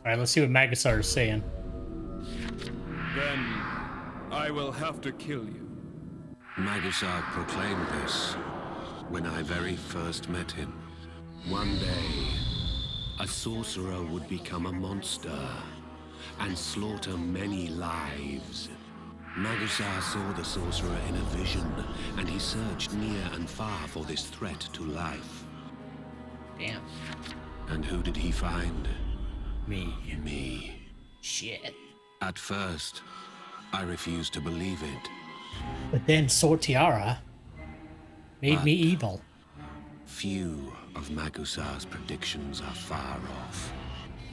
Alright, let's see what Magasar is saying. Then I will have to kill you. Magasar proclaimed this when I very first met him. One day, a sorcerer would become a monster and slaughter many lives. Magasar saw the sorcerer in a vision, and he searched near and far for this threat to life. Damn. And who did he find? Me. Me. Shit. At first, I refused to believe it. But then Sortiara made me evil. Few of Magusar's predictions are far off.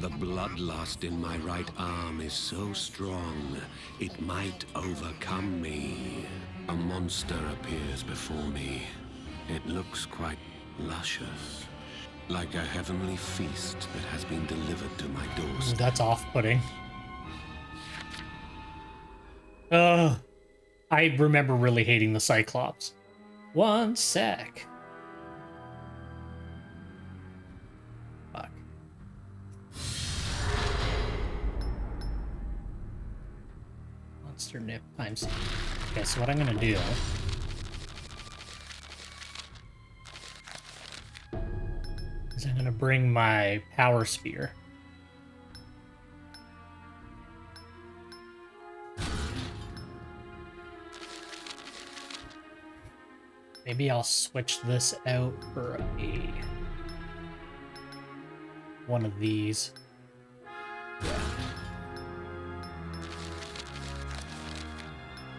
The bloodlust in my right arm is so strong, it might overcome me. A monster appears before me. It looks quite luscious, like a heavenly feast that has been delivered to my doorstep. Ooh, that's off-putting. I remember really hating the Cyclops. One sec. Fuck. Monster nip times. Okay, so what I'm gonna do is I'm gonna bring my power spear. Maybe I'll switch this out for one of these. Yeah.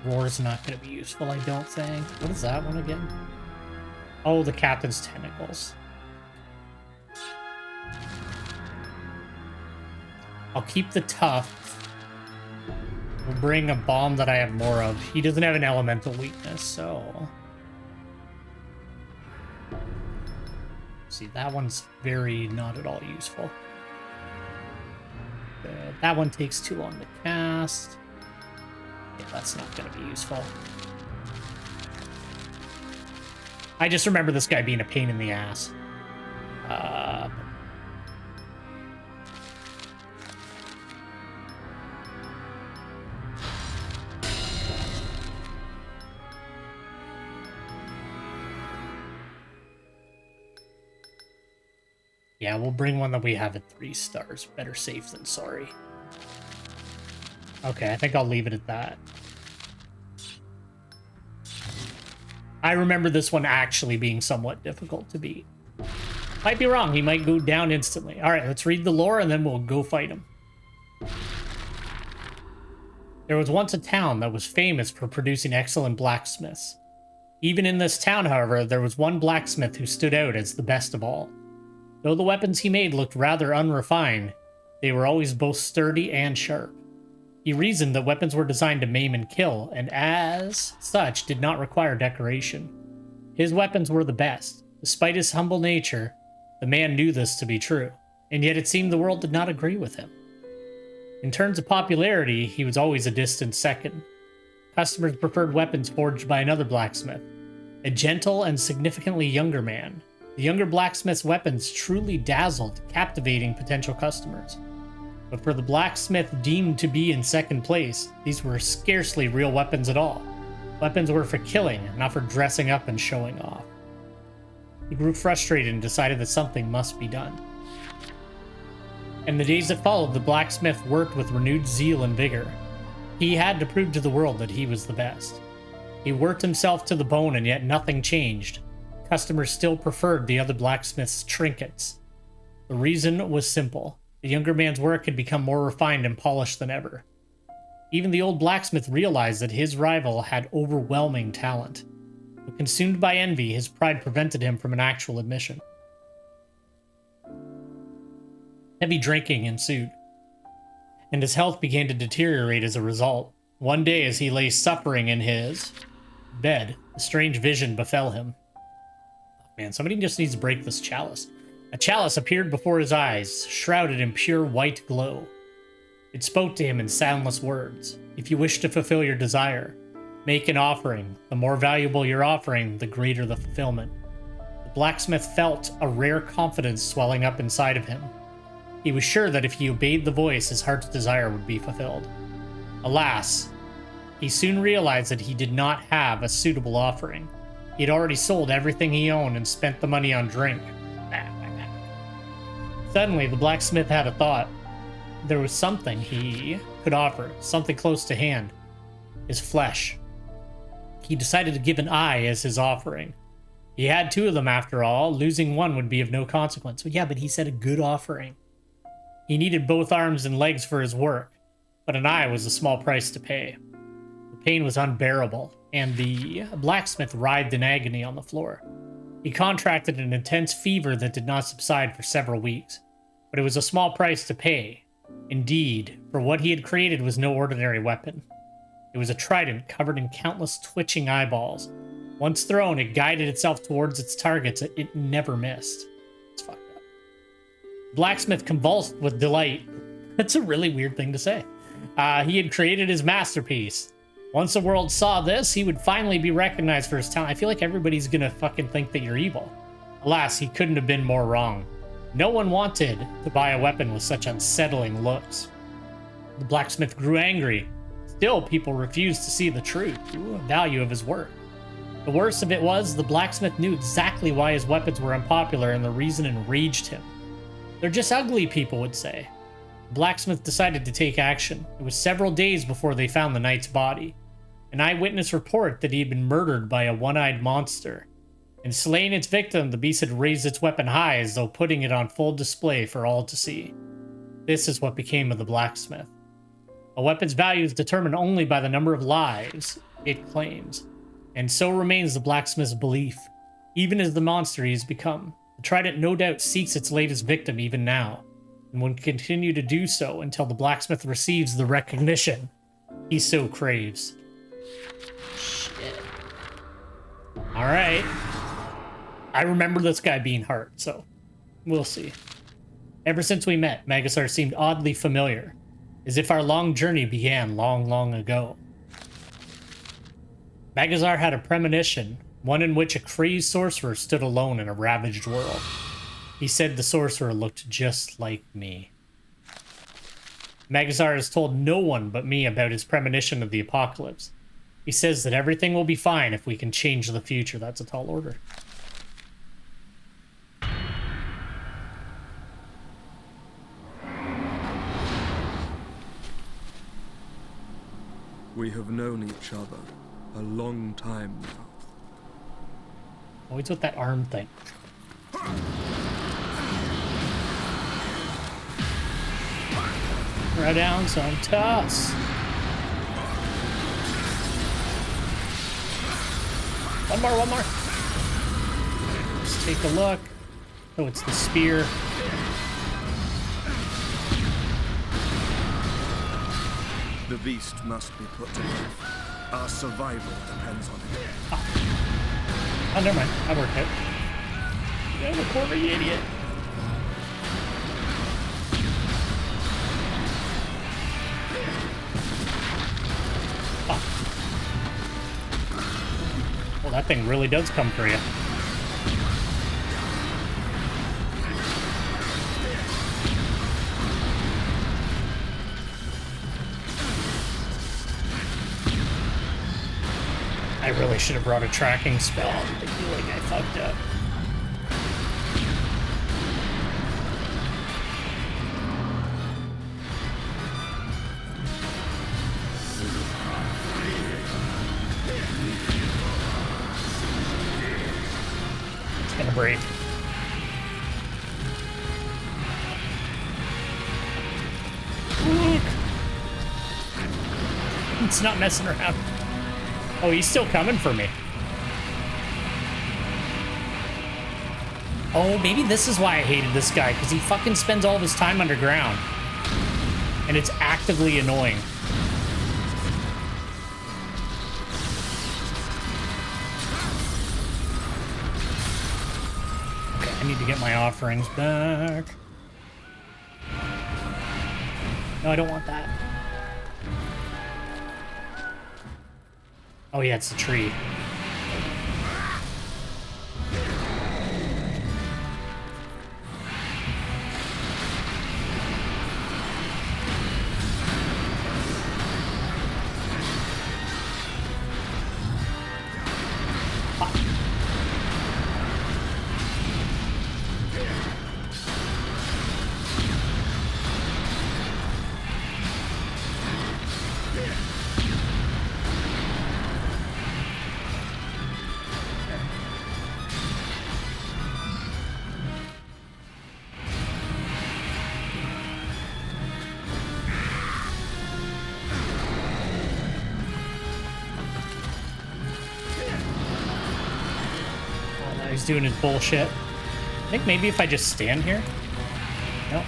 Roar's not going to be useful, I don't think. What is that one again? Oh, the Captain's Tentacles. I'll keep the Tough. We'll bring a bomb that I have more of. He doesn't have an elemental weakness, so... See, that one's very not at all useful. That one takes too long to cast. Yeah, that's not going to be useful. I just remember this guy being a pain in the ass. Yeah, we'll bring one that we have at 3 stars. Better safe than sorry. Okay, I think I'll leave it at that. I remember this one actually being somewhat difficult to beat. Might be wrong. He might go down instantly. All right, let's read the lore and then we'll go fight him. There was once a town that was famous for producing excellent blacksmiths. Even in this town, however, there was one blacksmith who stood out as the best of all. Though the weapons he made looked rather unrefined, they were always both sturdy and sharp. He reasoned that weapons were designed to maim and kill, and as such did not require decoration. His weapons were the best. Despite his humble nature, the man knew this to be true, and yet it seemed the world did not agree with him. In terms of popularity, he was always a distant second. Customers preferred weapons forged by another blacksmith, a gentle and significantly younger man. The younger blacksmith's weapons truly dazzled, captivating potential customers. But for the blacksmith deemed to be in second place, these were scarcely real weapons at all. Weapons were for killing, not for dressing up and showing off. He grew frustrated and decided that something must be done. In the days that followed, the blacksmith worked with renewed zeal and vigor. He had to prove to the world that he was the best. He worked himself to the bone, and yet nothing changed. Customers still preferred the other blacksmith's trinkets. The reason was simple. The younger man's work had become more refined and polished than ever. Even the old blacksmith realized that his rival had overwhelming talent. But consumed by envy, his pride prevented him from an actual admission. Heavy drinking ensued, and his health began to deteriorate as a result. One day, as he lay suffering in his bed, a strange vision befell him. Man, somebody just needs to break this chalice. A chalice appeared before his eyes, shrouded in pure white glow. It spoke to him in soundless words. If you wish to fulfill your desire, make an offering. The more valuable your offering, the greater the fulfillment. The blacksmith felt a rare confidence swelling up inside of him. He was sure that if he obeyed the voice, his heart's desire would be fulfilled. Alas, he soon realized that he did not have a suitable offering. He had already sold everything he owned and spent the money on drink. Suddenly, the blacksmith had a thought. There was something he could offer, something close to hand. His flesh. He decided to give an eye as his offering. He had 2 of them after all. Losing one would be of no consequence. Well, yeah, but he said a good offering. He needed both arms and legs for his work, but an eye was a small price to pay. The pain was unbearable, and the blacksmith writhed in agony on the floor. He contracted an intense fever that did not subside for several weeks, but it was a small price to pay. Indeed, for what he had created was no ordinary weapon. It was a trident covered in countless twitching eyeballs. Once thrown, it guided itself towards its targets. It never missed. It's fucked up. The blacksmith convulsed with delight. That's a really weird thing to say. He had created his masterpiece. Once the world saw this, he would finally be recognized for his talent. I feel like everybody's gonna fucking think that you're evil. Alas, he couldn't have been more wrong. No one wanted to buy a weapon with such unsettling looks. The blacksmith grew angry. Still, people refused to see the truth, value of his work. The worst of it was, the blacksmith knew exactly why his weapons were unpopular, and the reason enraged him. They're just ugly, people would say. The blacksmith decided to take action. It was several days before they found the knight's body. An eyewitness report that he had been murdered by a one-eyed monster. In slaying its victim, the beast had raised its weapon high as though putting it on full display for all to see. This is what became of the blacksmith. A weapon's value is determined only by the number of lives it claims, and so remains the blacksmith's belief, even as the monster he has become. The trident no doubt seeks its latest victim even now, and will continue to do so until the blacksmith receives the recognition he so craves. Shit. Alright. I remember this guy being hurt, so we'll see. Ever since we met, Magasar seemed oddly familiar, as if our long journey began long, long ago. Magasar had a premonition, one in which a crazed sorcerer stood alone in a ravaged world. He said the sorcerer looked just like me. Magasar has told no one but me about his premonition of the apocalypse. He says that everything will be fine if we can change the future. That's a tall order. We have known each other a long time now. Always with that arm thing. Throw down some toss. One more. Let's take a look. Oh, it's the spear. The beast must be put to death. Our survival depends on it. Oh, never mind. I worked out. Get the corner, you idiot. Oh. Well, that thing really does come for you. I really should have brought a tracking spell. I feel like I fucked up. It's gonna break. Look! It's not messing around. Oh, he's still coming for me. Oh, maybe this is why I hated this guy, because he fucking spends all of his time underground. And it's actively annoying. Okay, I need to get my offerings back. No, I don't want that. Oh yeah, it's the tree. He's doing his bullshit. I think maybe if I just stand here. Nope.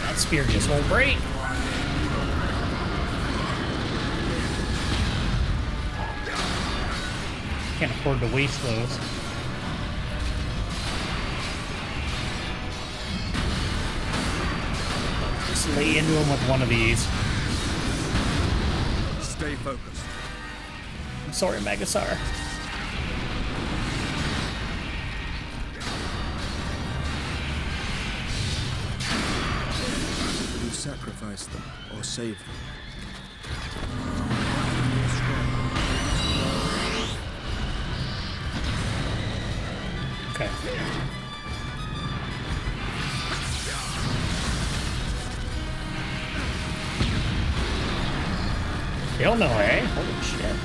That spear just won't break. Can't afford to waste those. Just lay into him with one of these. Stay focused. I'm sorry, Megasar. You sacrifice them or save them. Okay. Still no, eh? Holy shit.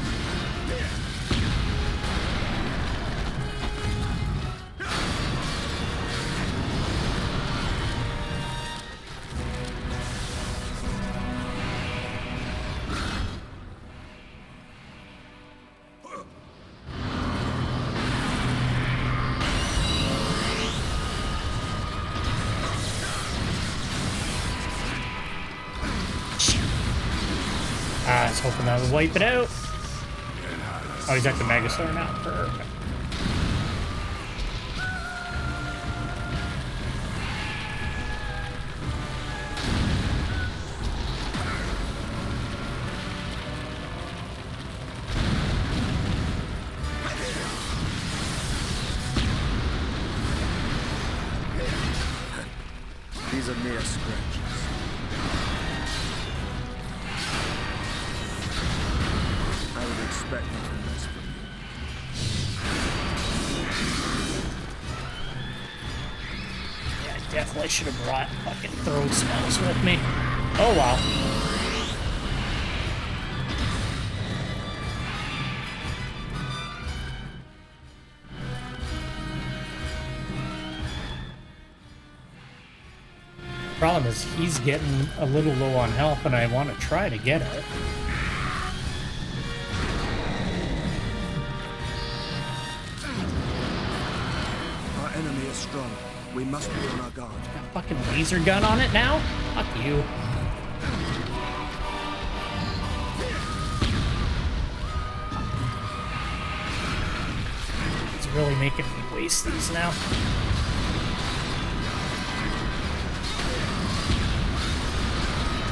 I was hoping that would wipe it out. Oh, he's at the Megastar now. Perfect. These are mere scratches. I would expect nothing less from you. Yeah, I definitely should have brought fucking throw spells with me. Oh wow. Problem is, he's getting a little low on health, and I want to try to get it. Our enemy is strong. We must be on our guard. Got a fucking laser gun on it now? Fuck you. It's really making me waste these now.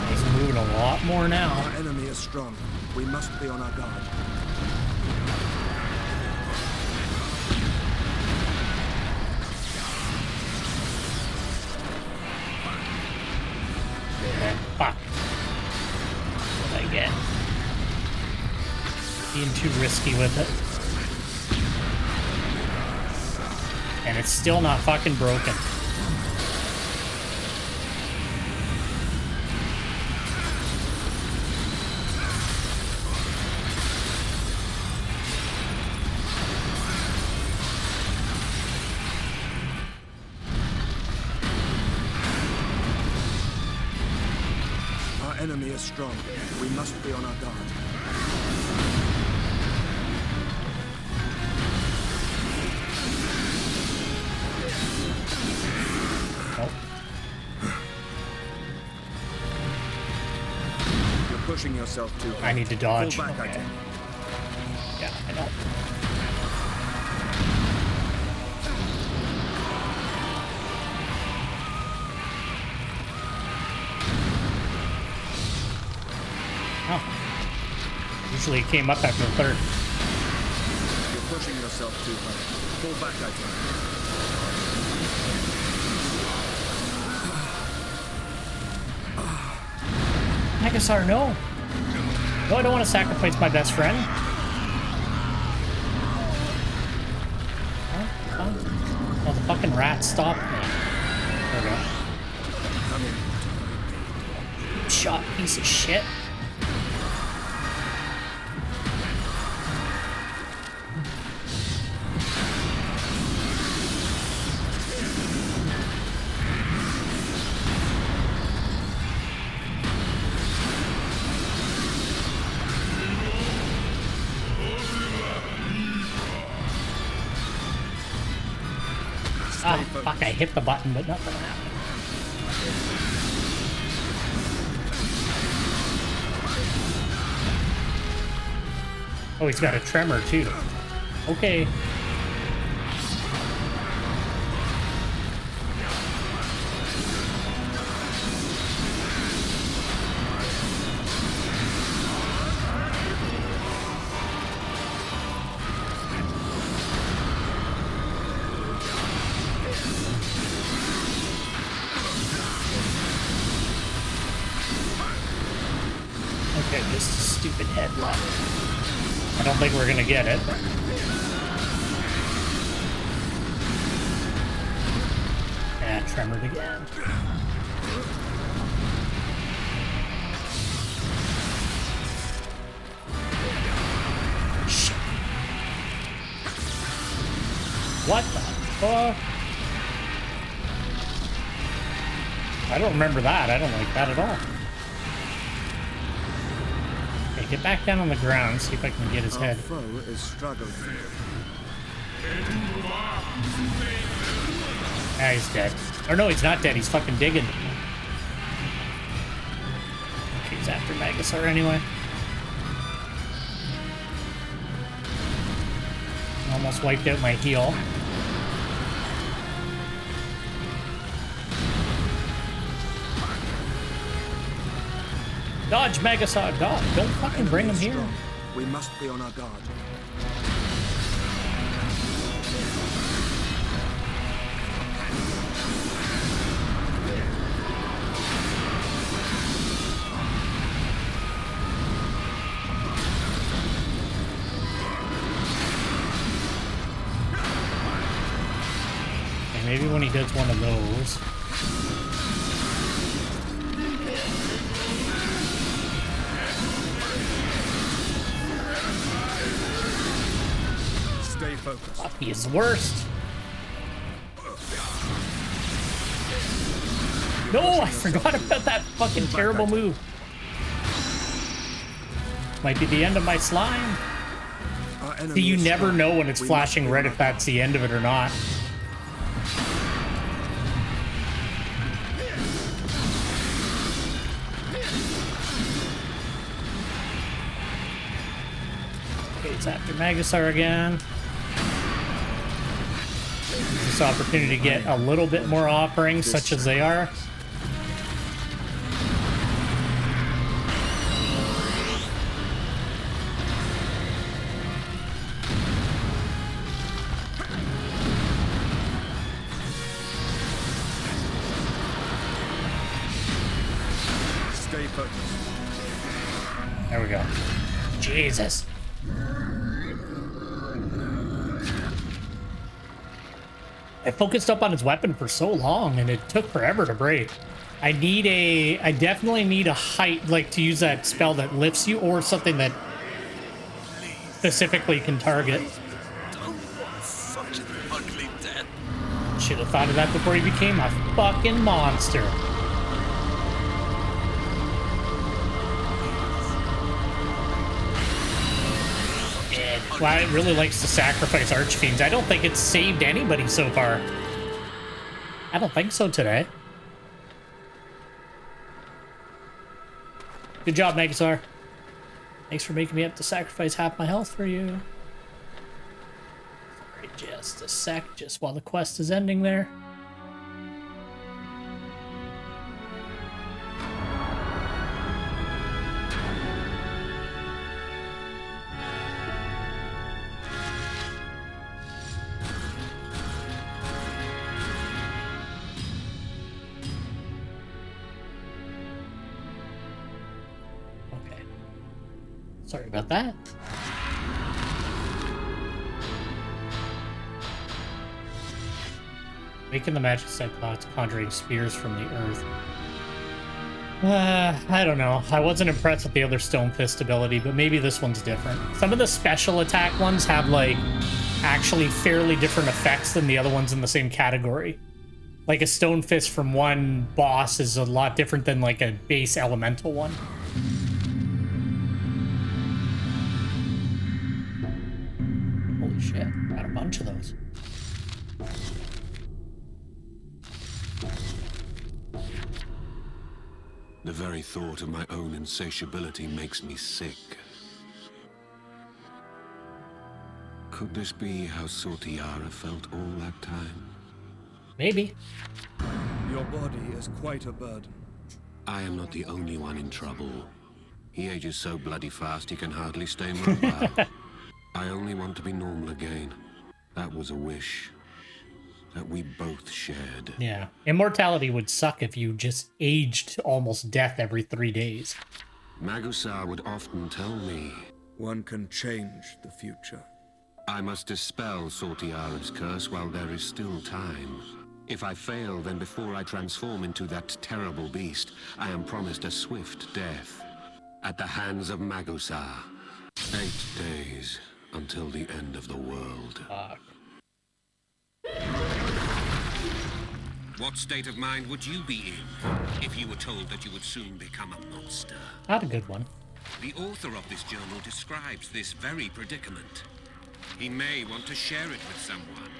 He's moving a lot more now. Our enemy is strong. We must be on our guard. Okay, fuck. What did I get? Being too risky with it. And it's still not fucking broken. Our enemy is strong. We must be on our guard. Nope. You're pushing yourself too hard. I need to dodge. Pull back, I Okay. think. Yeah, I know. Oh. Usually it came up after the third. You're pushing yourself too hard. Pull back, I think. Megasar, no. No, I don't want to sacrifice my best friend. Oh, the fucking rat stopped me. There we go. Come in. Shot, piece of shit. Ah, fuck, I hit the button, but nothing happened. Oh, he's got a tremor, too. Okay. Okay, just a stupid headlock. I don't think we're gonna get it. Yeah, tremored again. Shit. What the fuck? I don't remember that. I don't like that at all. Okay, get back down on the ground, see if I can get his head. Our foe is struggling. Ah, he's dead. Or no, he's not dead. He's fucking digging. Okay, he's after Magasar anyway. Almost wiped out my heal. Dodge, Magasar, dodge. Don't fucking bring him here. We must be on our guard. Okay, maybe when he does one of those. Stay focused. Fuck, he is the worst. No, I forgot about that fucking terrible move. Might be the end of my slime. See, you never know when it's flashing red if that's the end of it or not. Okay, it's after Magasar again. This opportunity to get a little bit more offerings, such as they are. Stay focused. There we go. Jesus. I focused up on his weapon for so long, and it took forever to break. I definitely need a height, like, to use that spell that lifts you, or something that specifically can target. Such an ugly death. Should have thought of that before he became a fucking monster. Wyatt really likes to sacrifice Archfiends. I don't think it's saved anybody so far. I don't think so today. Good job, Magasar. Thanks for making me have to sacrifice half my health for you. Sorry, just a sec, just while the quest is ending there. Sorry about that. Making the magic cyclops, conjuring spears from the earth. I don't know. I wasn't impressed with the other Stone Fist ability, but maybe this one's different. Some of the special attack ones have, like, actually fairly different effects than the other ones in the same category. Like, a Stone Fist from one boss is a lot different than, like, a base elemental one. Holy shit, got a bunch of those. The very thought of my own insatiability makes me sick. Could this be how Sortiara felt all that time? Maybe. Your body is quite a burden. I am not the only one in trouble. He ages so bloody fast he can hardly stay mobile. I only want to be normal again. That was a wish that we both shared. Yeah. Immortality would suck if you just aged almost death every 3 days. Magusar would often tell me, One can change the future. I must dispel Sortiara's curse while there is still time. If I fail, then before I transform into that terrible beast, I am promised a swift death. At the hands of Magusar. 8 days until the end of the world. Fuck. What state of mind would you be in if you were told that you would soon become a monster? Not a good one. The author of this journal describes this very predicament. He may want to share it with someone.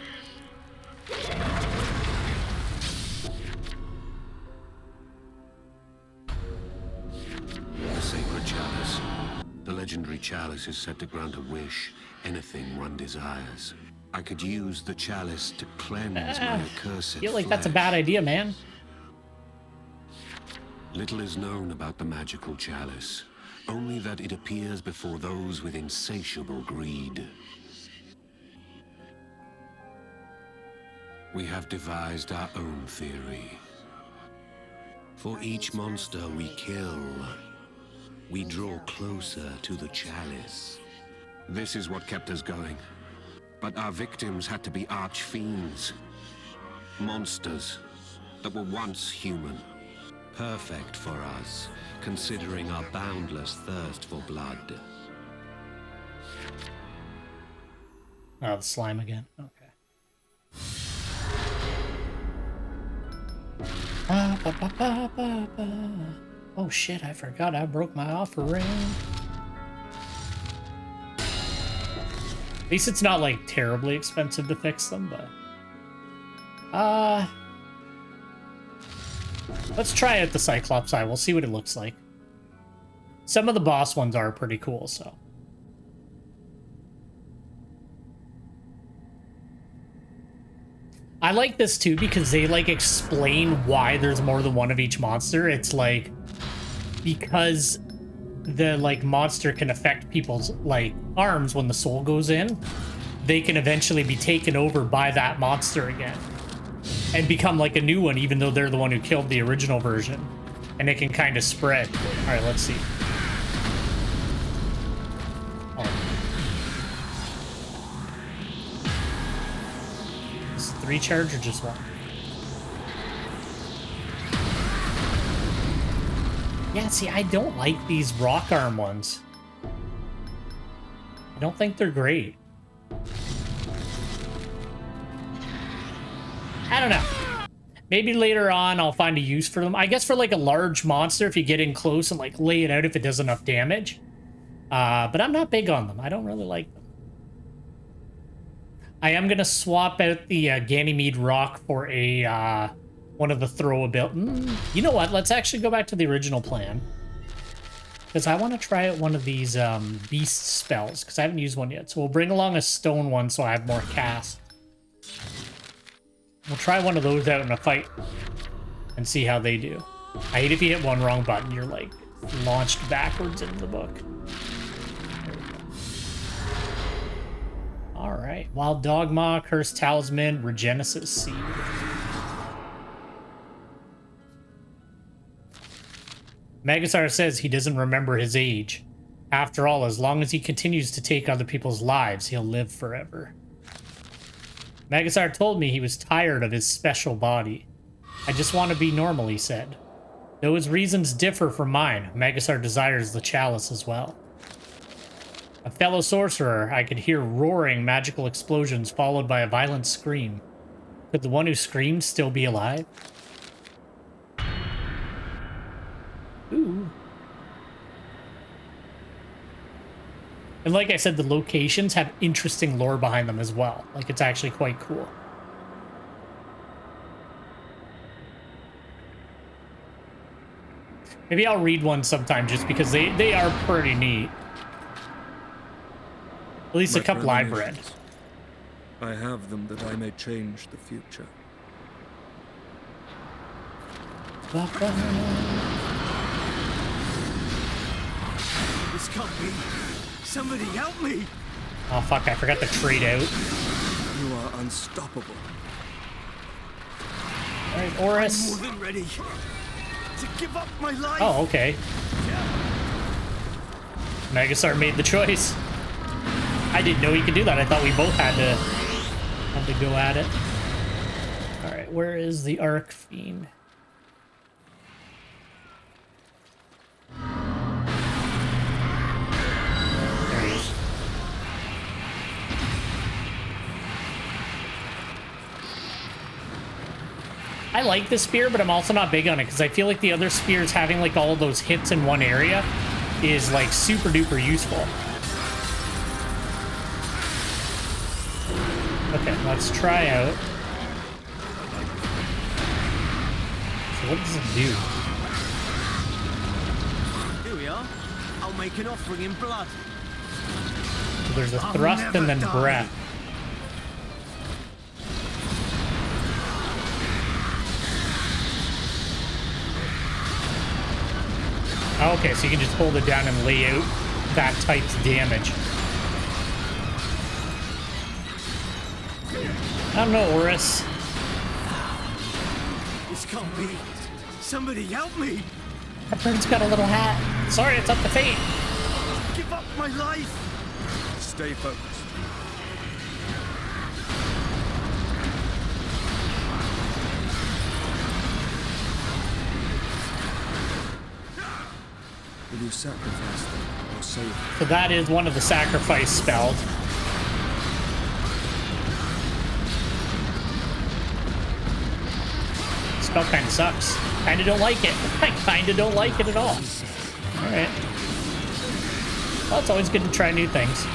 The sacred chalice. The legendary chalice is said to grant a wish, anything one desires. I could use the chalice to cleanse my accursed I feel like that's a flesh. bad idea, man. Little is known about the magical chalice, only that it appears before those with insatiable greed. We have devised our own theory. For each monster we kill, we draw closer to the chalice. This is what kept us going. But our victims had to be arch-fiends. Monsters that were once human. Perfect for us, considering our boundless thirst for blood. Oh, the slime again. Okay. Oh shit, I forgot I broke my offering. At least it's not like terribly expensive to fix them, but let's try out the Cyclops Eye. We'll see what it looks like. Some of the boss ones are pretty cool, so. I like this too because they like explain why there's more than one of each monster. It's like because the like monster can affect people's like arms when the soul goes in, they can eventually be taken over by that monster again and become like a new one, even though they're the one who killed the original version, and it can kind of spread. All right, let's see. Is it 3 charge or just 1? Yeah, see, I don't like these rock arm ones. I don't think they're great. I don't know. Maybe later on I'll find a use for them. I guess for like a large monster, if you get in close and like lay it out if it does enough damage. But I'm not big on them. I don't really like them. I am going to swap out the Ganymede Rock for a one of the throw ability. You know what? Let's actually go back to the original plan. Because I want to try out one of these beast spells, because I haven't used one yet. So we'll bring along a stone one so I have more cast. We'll try one of those out in a fight and see how they do. I hate if you hit one wrong button, you're like launched backwards into the book. All right, Wild Dogma, Cursed Talisman, Regenesis Seed. Magusar says he doesn't remember his age. After all, as long as he continues to take other people's lives, he'll live forever. Magusar told me he was tired of his special body. I just want to be normal, he said. Though his reasons differ from mine, Magusar desires the chalice as well. A fellow sorcerer, I could hear roaring magical explosions followed by a violent scream. Could the one who screamed still be alive? Ooh. And like I said, the locations have interesting lore behind them as well. Like, it's actually quite cool. Maybe I'll read one sometime just because they are pretty neat. At least a My couple I've read. premonitions. I have them that I may change the future. This can't be. Somebody help me! Oh fuck, I forgot the trade out. You are unstoppable. Alright, I'm Oris. more than ready to give up my life. Oh, okay. Megasar made the choice. I didn't know he could do that. I thought we both had to go at it. Alright, where is the Arc Fiend? There he is. I like the spear, but I'm also not big on it because I feel like the other spears having like all of those hits in one area is like super duper useful. Okay, let's try out. So what does it do? Here we are. I'll make an offering in blood. So there's a I'll thrust and then never die. breath. Okay, so you can just hold it down and lay out that type's damage. I don't know, Oris. This can't be. Somebody help me! That bird's got a little hat. Sorry, it's up to fate. Give up my life! Stay focused. Will you sacrifice them or save them? So that is one of the sacrifice spells. Spell kind of sucks. Kind of don't like it. I kind of don't like it at all. All right. Well, it's always good to try new things.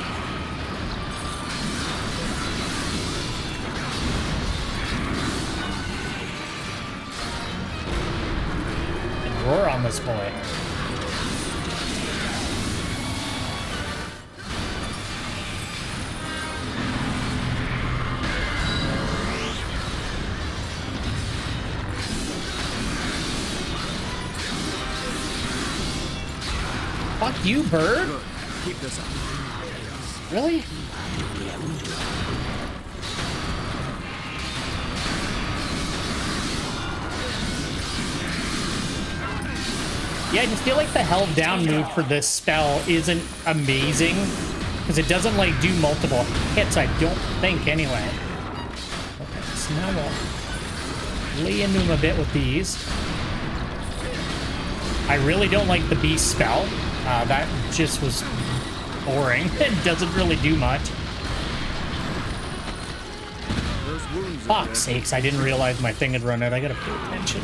And roar on this boy. Fuck you, bird. Good. Keep this up. Really? Yeah, I just feel like the held down move for this spell isn't amazing because it doesn't like do multiple hits, I don't think, anyway. Okay, so now we'll lay into him a bit with these. I really don't like the beast spell. That just was boring. It doesn't really do much. Those wounds are Fuck's there. sakes, I didn't realize my thing had run out. I gotta pay attention.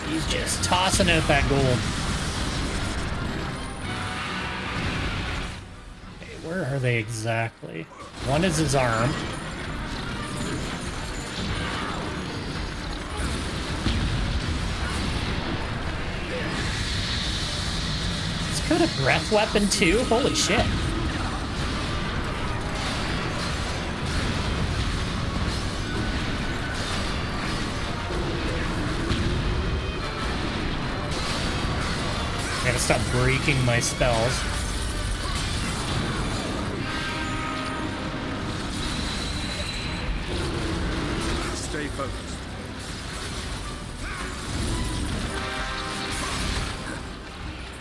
He's just tossing out that gold. Okay, where are they exactly? One is his arm. It's got a breath weapon too? Holy shit. I gotta stop breaking my spells. Stay focused.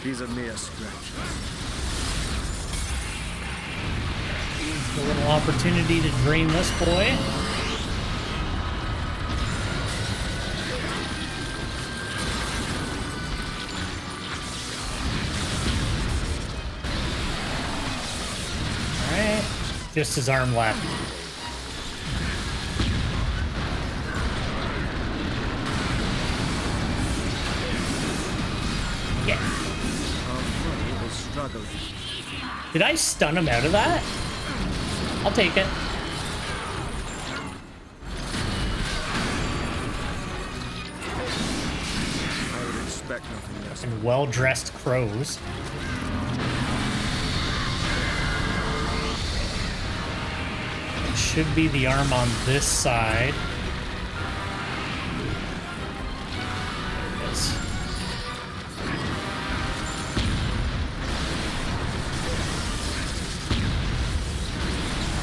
These are mere scratches. A little opportunity to drain this boy. Alright. Just his arm left. Yeah. Our foe was struggling. Did I stun him out of that? I'll take it. I would expect nothing less. And well-dressed crows. It should be the arm on this side. There it is.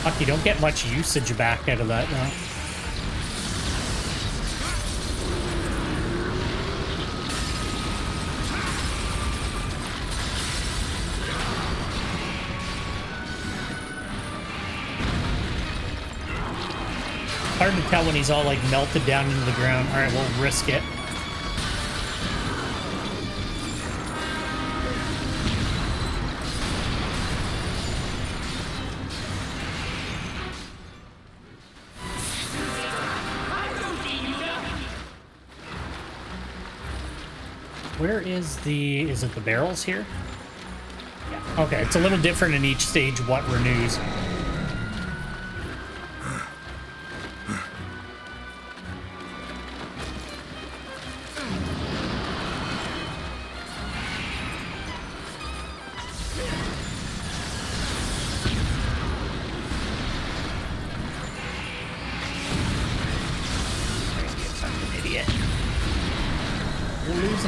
Fuck, you don't get much usage back out of that now. Hard to tell when he's all like melted down into the ground. All right, we'll risk it. Where is it the barrels here? Yeah, okay, it's a little different in each stage what renews.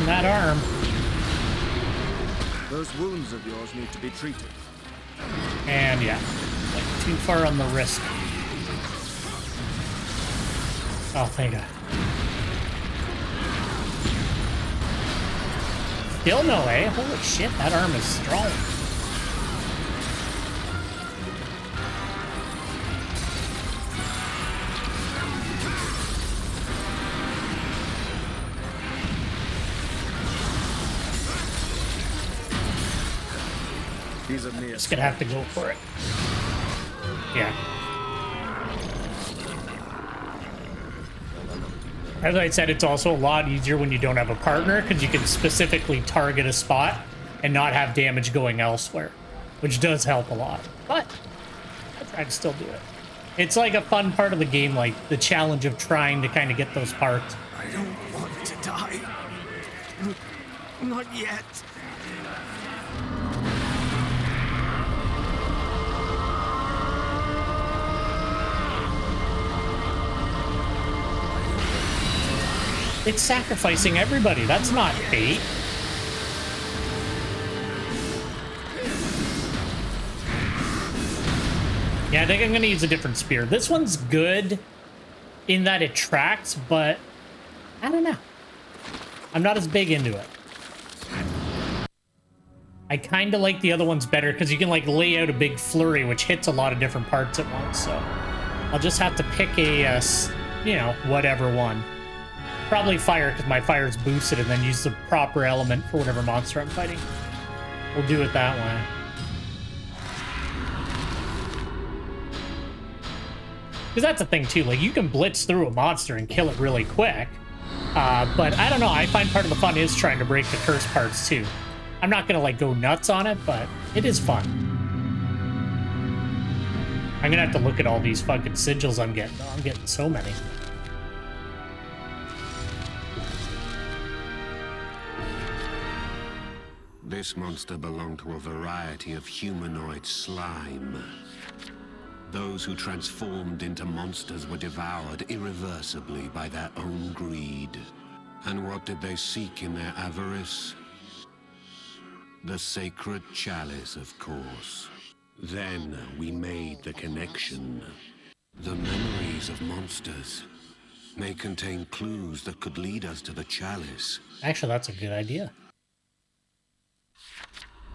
That arm. Those wounds of yours need to be treated. And yeah, like too far on the risk. Oh, thank God. Still no, eh? Holy shit, that arm is strong. He's a mere. Just gonna have to go for it. Yeah. As I said, it's also a lot easier when you don't have a partner because you can specifically target a spot and not have damage going elsewhere, which does help a lot. But I try to still do it. It's like a fun part of the game, like the challenge of trying to kind of get those parts. I don't want to die. Not yet. It's sacrificing everybody. That's not fate. Yeah, I think I'm going to use a different spear. This one's good in that it tracks, but I don't know. I'm not as big into it. I kind of like the other ones better because you can like lay out a big flurry, which hits a lot of different parts at once. So I'll just have to pick a, you know, whatever one. Probably fire, because my fire's boosted, and then use the proper element for whatever monster I'm fighting. We'll do it that way. Because that's the thing, too. Like, you can blitz through a monster and kill it really quick. But I don't know. I find part of the fun is trying to break the curse parts, too. I'm not going to, like, go nuts on it, but it is fun. I'm going to have to look at all these fucking sigils I'm getting. Oh, I'm getting so many. This monster belonged to a variety of humanoid slime. Those who transformed into monsters were devoured irreversibly by their own greed. And what did they seek in their avarice? The sacred chalice, of course. Then we made the connection. The memories of monsters may contain clues that could lead us to the chalice. Actually, that's a good idea.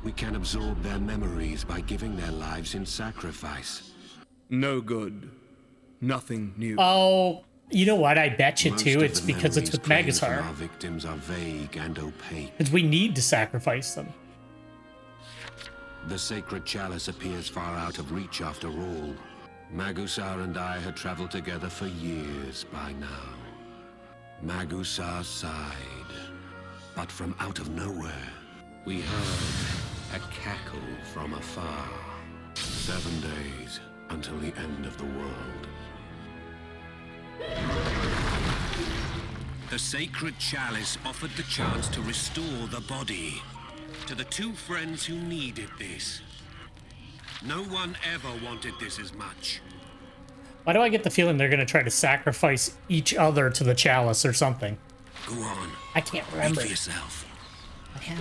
We can absorb their memories by giving their lives in sacrifice. No good. Nothing new. Oh, you know what? I bet you Most too. of It's the because it's with memories claimed from Magusar. Our victims are vague and opaque. Because we need to sacrifice them. The sacred chalice appears far out of reach after all. Magusar and I had traveled together for years by now. Magusar sighed, but from out of nowhere, we heard a cackle from afar. 7 days until the end of the world. The sacred chalice offered the chance to restore the body to the two friends who needed this. No one ever wanted this as much. Why do I get the feeling they're going to try to sacrifice each other to the chalice or something? Go on. I can't Read remember. for yourself. I have.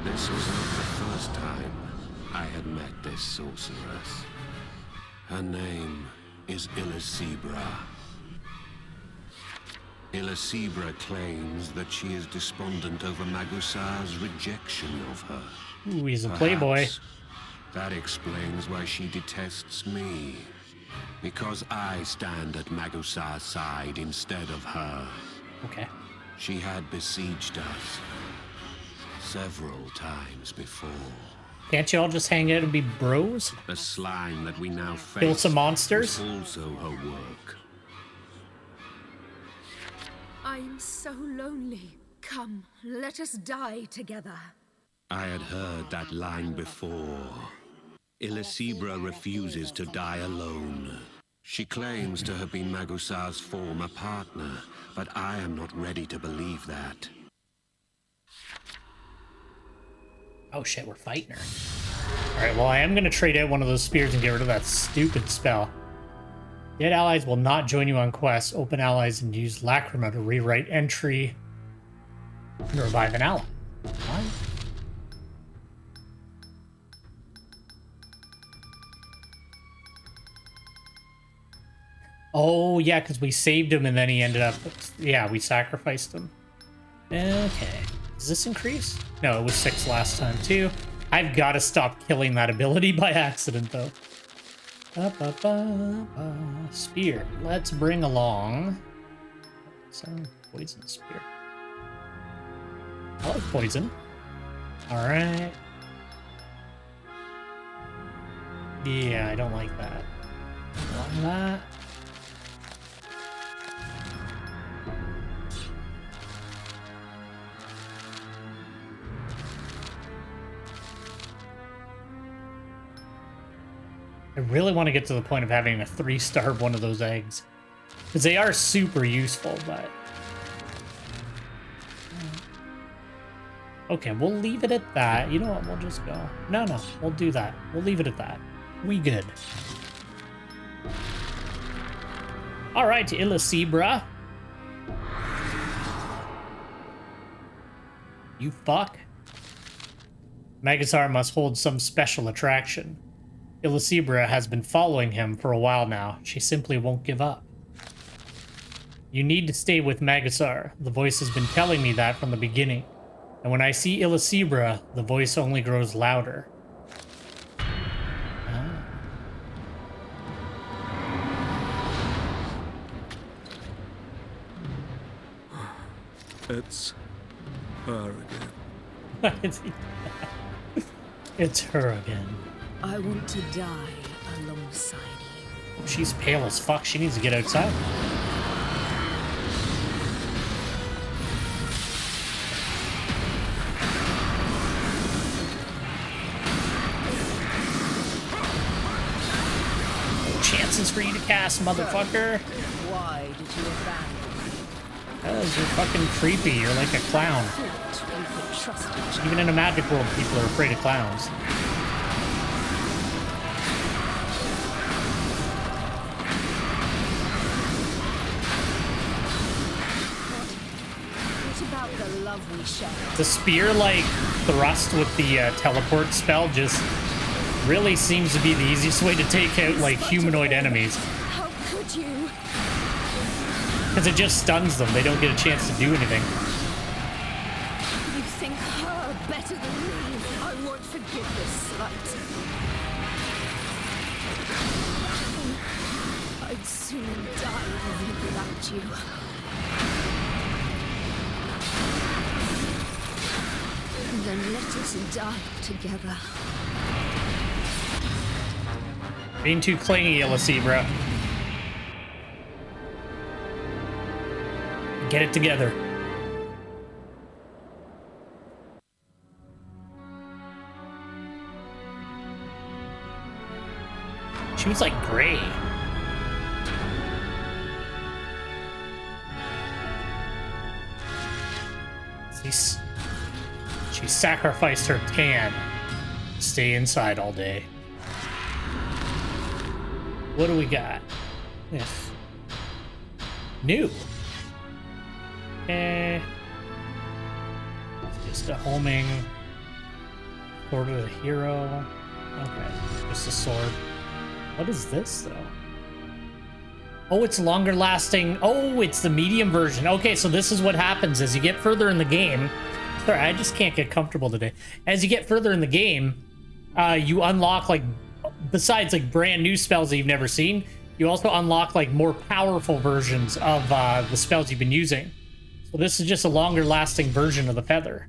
This was not the first time I had met this sorceress. Her name is Illicebra. Illicebra claims that she is despondent over Magusar's rejection of her. Ooh, he's a playboy. Perhaps that explains why she detests me. Because I stand at Magusar's side instead of her. Okay. She had besieged us several times before. Can't you all just hang out and be bros? The slime that we now face Kill some monsters? was also her work. I'm so lonely. Come, let us die together. I had heard that line before. Illicebra refuses to die alone. She claims to have been Magusar's former partner, but I am not ready to believe that. Oh shit, we're fighting her. Alright, well I am going to trade out one of those spears and get rid of that stupid spell. Dead allies will not join you on quests. Open allies and use Lacrima to rewrite entry and revive an ally. What? Oh, yeah, because we saved him and then he ended up... Yeah, we sacrificed him. Okay. Does this increase? No, it was 6 last time, too. I've got to stop killing that ability by accident, though. Spear. Let's bring along some poison spear. I like poison. Alright. Yeah, I don't like that. I want that. I really want to get to the point of having a 3-star one of those eggs. Because they are super useful, but... Okay, we'll leave it at that. You know what? We'll just go. No, we'll do that. We'll leave it at that. We good. Alright, Illicebra. You fuck. Magusar must hold some special attraction. Illicebra has been following him for a while now. She simply won't give up. You need to stay with Magusar. The voice has been telling me that from the beginning. And when I see Illicebra, the voice only grows louder. It's her again. It's her again. I want to die alongside you. She's pale as fuck. She needs to get outside. No chances for you to cast, motherfucker. Why did you abandon me? Because you're fucking creepy. You're like a clown. Thought we could trust each other. Even in a magic world, people are afraid of clowns. What about the love we share? The spear, like, thrust with the teleport spell just really seems to be the easiest way to take out, like, humanoid enemies. How could you? Because it just stuns them. They don't get a chance to do anything. You think her better than me? I won't forgive this slight. I'd sooner die than live without you. Then let us die together. Being too clingy, Illicebra. Get it together. She was like gray. She sacrificed her tan to stay inside all day. What do we got? Yes. New. Okay. It's just a homing. Sword of the hero. Okay. Just a sword. What is this, though? Oh, it's longer lasting. Oh, it's the medium version. Okay, so this is what happens as you get further in the game. Sorry, I just can't get comfortable today. As you get further in the game, you unlock, like, besides, like, brand new spells that you've never seen, you also unlock, like, more powerful versions of the spells you've been using. So this is just a longer lasting version of the feather.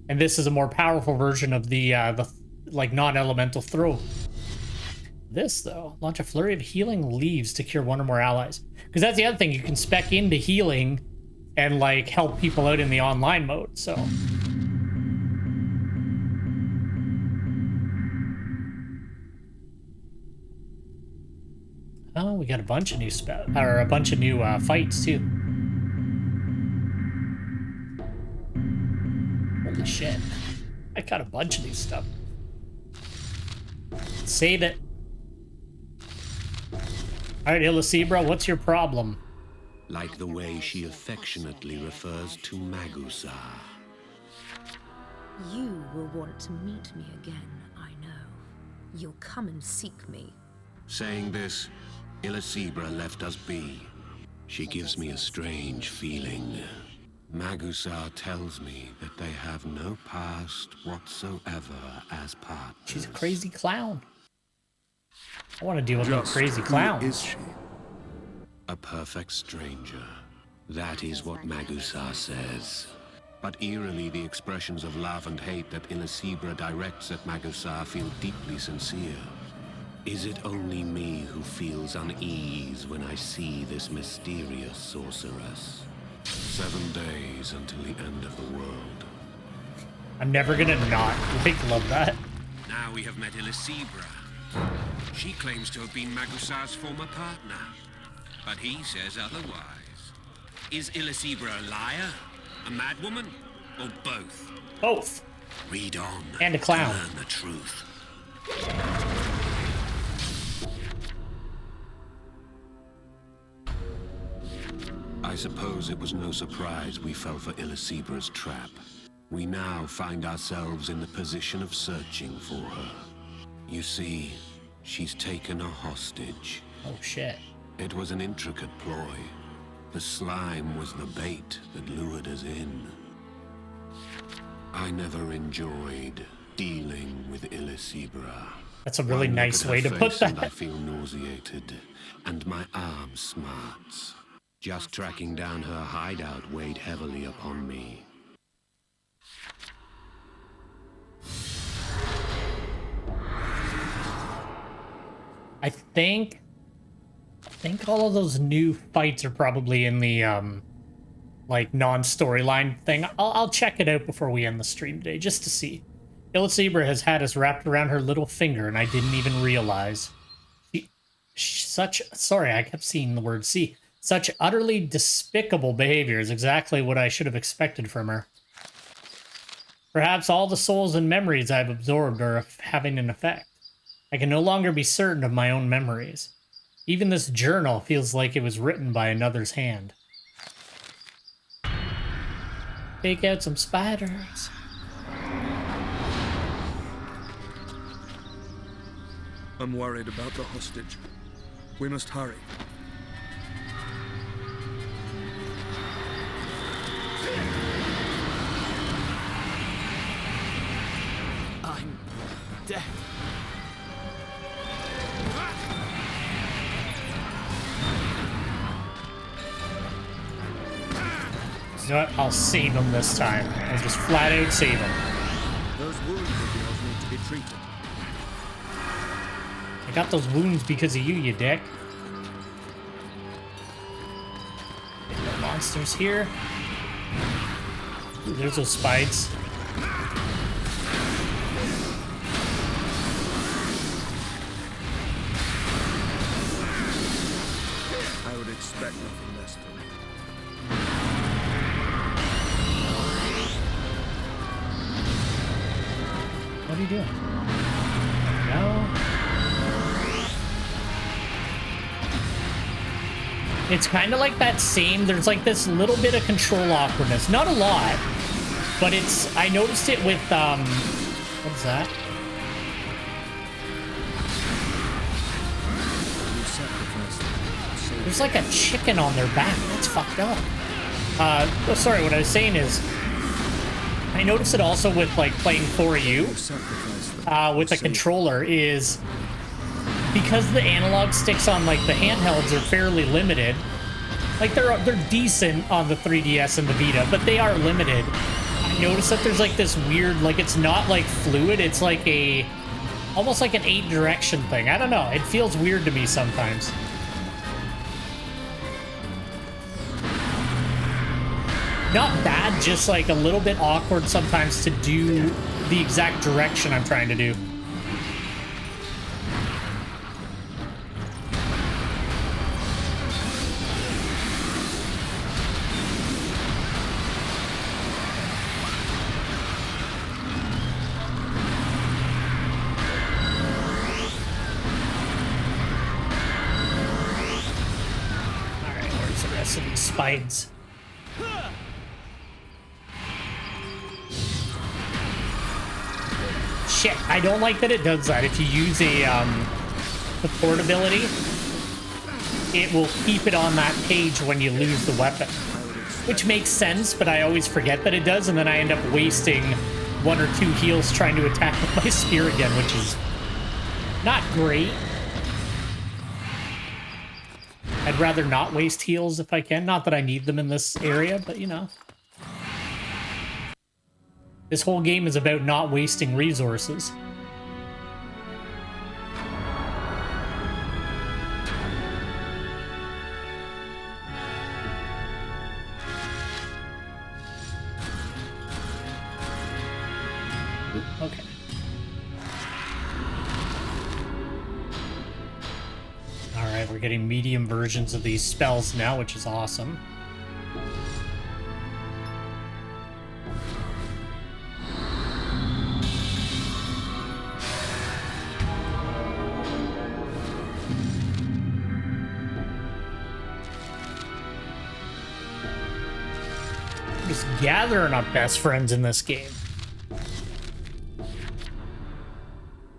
And this is a more powerful version of the like, non-elemental throw. This, though, launch a flurry of healing leaves to cure one or more allies. Because that's the other thing, you can spec into healing and, like, help people out in the online mode, so. Oh, we got a bunch of new a bunch of new fights, too. Holy shit. I got a bunch of new stuff. Save it. Alright, Illicebra, what's your problem? Like the way she affectionately refers to Magusar. You will want to meet me again, I know. You'll come and seek me. Saying this, Illicebra left us be. She gives me a strange feeling. Magusar tells me that they have no past whatsoever as partners. She's a crazy clown. I want to deal with no Just crazy who clowns. is she? A perfect stranger. That is what Magusar says. But eerily, the expressions of love and hate that Illicebra directs at Magusar feel deeply sincere. Is it only me who feels unease when I see this mysterious sorceress? 7 days until the end of the world. I'm never gonna not love that. Now we have met Illicebra. She claims to have been Magusar's former partner, but he says otherwise. Is Illicebra a liar, a madwoman, or both? Both. Read on. And a clown. To learn the truth. I suppose it was no surprise we fell for Illicebra's trap. We now find ourselves in the position of searching for her. You see, she's taken a hostage. Oh shit. It was an intricate ploy. The slime was the bait that lured us in. I never enjoyed dealing with Illicebra. That's a really One look nice at her way to put face and I that. feel nauseated, and my arm smarts. Just tracking down her hideout weighed heavily upon me. I think all of those new fights are probably in the like non-storyline thing. I'll check it out before we end the stream today just to see. Illicebra has had us wrapped around her little finger and I didn't even realize. Sorry, I kept seeing the word C. Such utterly despicable behavior is exactly what I should have expected from her. Perhaps all the souls and memories I've absorbed are having an effect. I can no longer be certain of my own memories. Even this journal feels like it was written by another's hand. Take out some spiders. I'm worried about the hostage. We must hurry. I'm dead. You know what? I'll save him this time. I'll just flat out save him. Those wounds of yours need to be treated. I got those wounds because of you, you dick. Come monsters here. Ooh, there's those spikes. I would expect nothing less from you. What are you doing? No. It's kind of like that same, there's like this little bit of control awkwardness. Not a lot, but it's, I noticed it with, what is that? You sacrificed them. There's like a chicken on their back. That's fucked up. Oh, sorry, what I was saying is, I noticed it also with like playing 4U, with a controller is, because the analog sticks on like the handhelds are fairly limited. Like they're decent on the 3DS and the Vita, but they are limited. I noticed that there's like this weird, like it's not like fluid, it's like a, almost like an 8 direction thing. I don't know, it feels weird to me sometimes. Not bad, just like a little bit awkward sometimes to do the exact direction I'm trying to do. Alright, where's the rest of these spines? Shit, I don't like that it does that. If you use a the portability, it will keep it on that page when you lose the weapon. Which makes sense, but I always forget that it does, and then I end up wasting 1 or 2 heals trying to attack with my spear again, which is not great. I'd rather not waste heals if I can. Not that I need them in this area, but you know. This whole game is about not wasting resources. Okay. Alright, we're getting medium versions of these spells now, which is awesome. Just gathering our best friends in this game.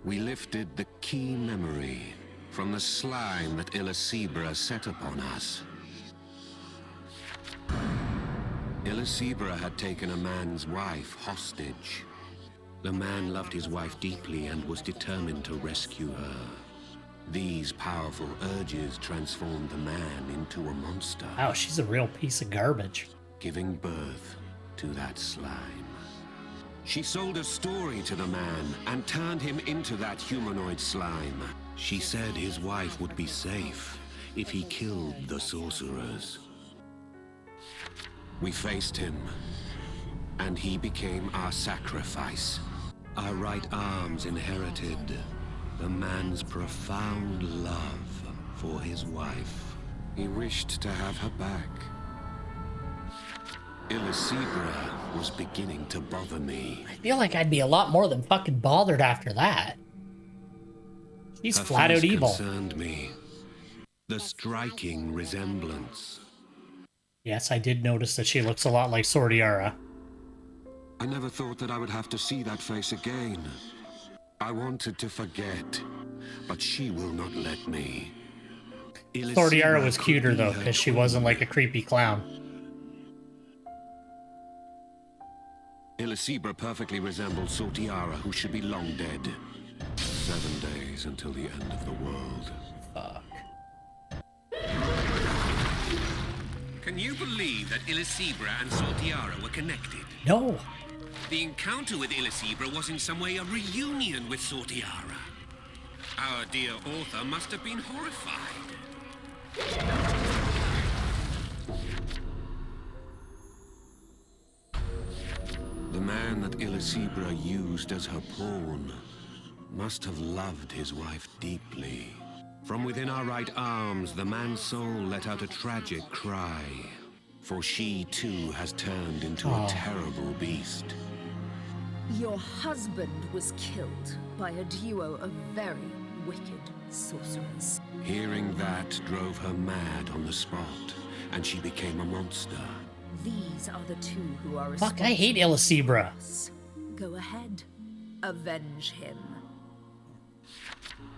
We lifted the key memory from the slime that Illicebra set upon us. Illicebra had taken a man's wife hostage. The man loved his wife deeply and was determined to rescue her. These powerful urges transformed the man into a monster. Wow, she's a real piece of garbage. Giving birth to that slime. She sold a story to the man and turned him into that humanoid slime. She said his wife would be safe if he killed the sorcerers. We faced him, and he became our sacrifice. Our right arms inherited the man's profound love for his wife. He wished to have her back. Illicebra was beginning to bother me. I feel like I'd be a lot more than fucking bothered after that. She's flat out evil. Concerned me. The striking resemblance. Yes, I did notice that she looks a lot like Sordiara. I never thought that I would have to see that face again. I wanted to forget, but she will not let me. Sordiara was cuter though, because she wasn't like a creepy clown. Illicebra perfectly resembled Sortiara, who should be long dead. 7 days until the end of the world. Fuck. Can you believe that Illicebra and Sortiara were connected? No. The encounter with Illicebra was in some way a reunion with Sortiara. Our dear author must have been horrified. Elisibra used as her pawn must have loved his wife deeply. From within our right arms, the man's soul let out a tragic cry. For she, too, has turned into a terrible beast. Your husband was killed by a duo of very wicked sorcerers. Hearing that drove her mad on the spot, and she became a monster. These are the two who are Fuck, I hate responsible for Elisibra. us. Go ahead. Avenge him.